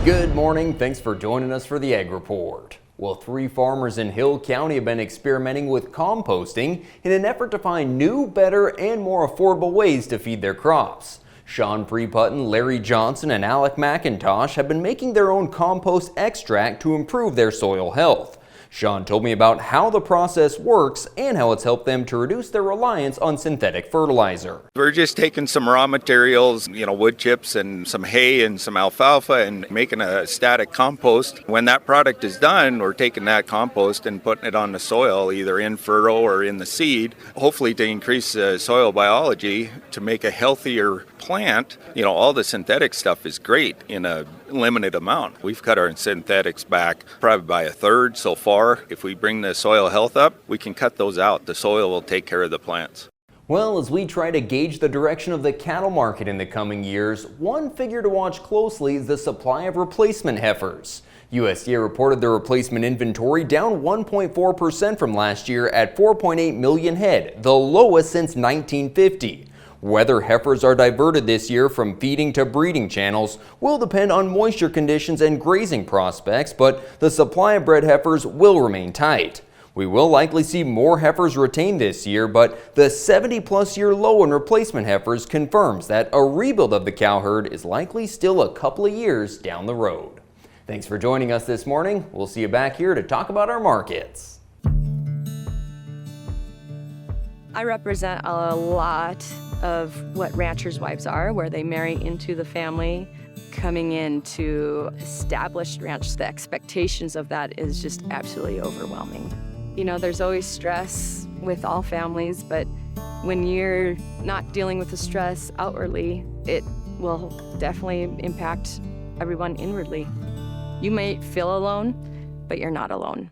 Good morning. Thanks for joining us for the Ag Report. Well, 3 farmers in Hill County have been experimenting with composting in an effort to find new, better, and more affordable ways to feed their crops. Sean Preputton, Larry Johnson, and Alec McIntosh have been making their own compost extract to improve their soil health. Sean told me about how the process works and how it's helped them to reduce their reliance on synthetic fertilizer. We're just taking some raw materials, wood chips and some hay and some alfalfa and making a static compost. When that product is done, we're taking that compost and putting it on the soil, either in furrow or in the seed, hopefully to increase soil biology to make a healthier plant. All the synthetic stuff is great in a limited amount. We've cut our synthetics back probably by a third so far. If we bring the soil health up, we can cut those out. The soil will take care of the plants. Well, as we try to gauge the direction of the cattle market in the coming years, one figure to watch closely is the supply of replacement heifers. USDA reported their replacement inventory down 1.4% from last year at 4.8 million head, the lowest since 1950. Whether heifers are diverted this year from feeding to breeding channels will depend on moisture conditions and grazing prospects, but the supply of bred heifers will remain tight. We will likely see more heifers retained this year, but the 70-plus year low in replacement heifers confirms that a rebuild of the cow herd is likely still a couple of years down the road. Thanks for joining us this morning. We'll see you back here to talk about our markets. I represent a lot of what ranchers' wives are, where they marry into the family. Coming into established ranch, the expectations of that is just absolutely overwhelming. There's always stress with all families, but when you're not dealing with the stress outwardly, it will definitely impact everyone inwardly. You may feel alone, but you're not alone.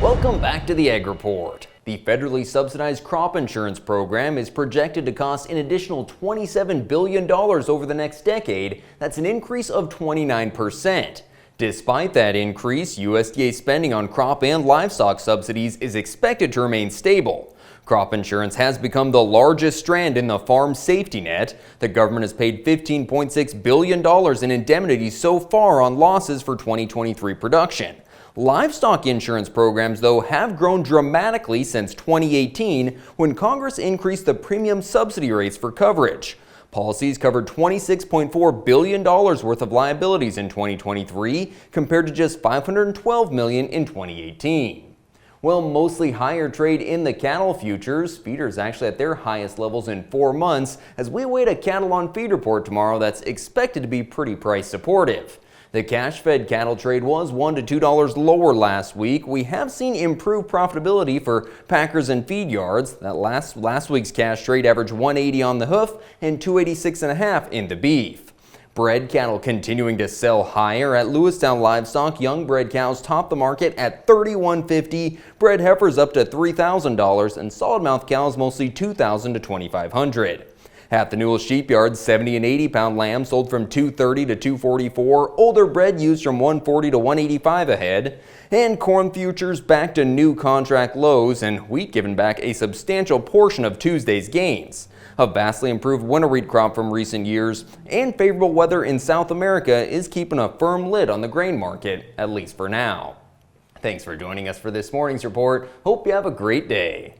Welcome back to the Ag Report. The federally subsidized crop insurance program is projected to cost an additional $27 billion over the next decade. That's an increase of 29%. Despite that increase, USDA spending on crop and livestock subsidies is expected to remain stable. Crop insurance has become the largest strand in the farm safety net. The government has paid $15.6 billion in indemnities so far on losses for 2023 production. Livestock insurance programs, though, have grown dramatically since 2018 when Congress increased the premium subsidy rates for coverage. Policies covered $26.4 billion worth of liabilities in 2023 compared to just $512 million in 2018. Well, mostly higher trade in the cattle futures. Feeders actually at their highest levels in 4 months as we await a cattle on feed report tomorrow that's expected to be pretty price supportive. The cash-fed cattle trade was $1 to $2 lower last week. We have seen improved profitability for packers and feed yards. That last week's cash trade averaged $180 on the hoof and $286.5 in the beef. Bred cattle continuing to sell higher. At Lewistown Livestock, young bred cows top the market at $3,150, bred heifers up to $3,000, and solid mouth cows mostly $2,000 to $2,500. At the Newell Sheepyard, 70 and 80 pound lambs sold from $230 to $244, older bred used from $140 to $185 a head, and corn futures back to new contract lows, and wheat giving back a substantial portion of Tuesday's gains. A vastly improved winter wheat crop from recent years and favorable weather in South America is keeping a firm lid on the grain market, at least for now. Thanks for joining us for this morning's report. Hope you have a great day.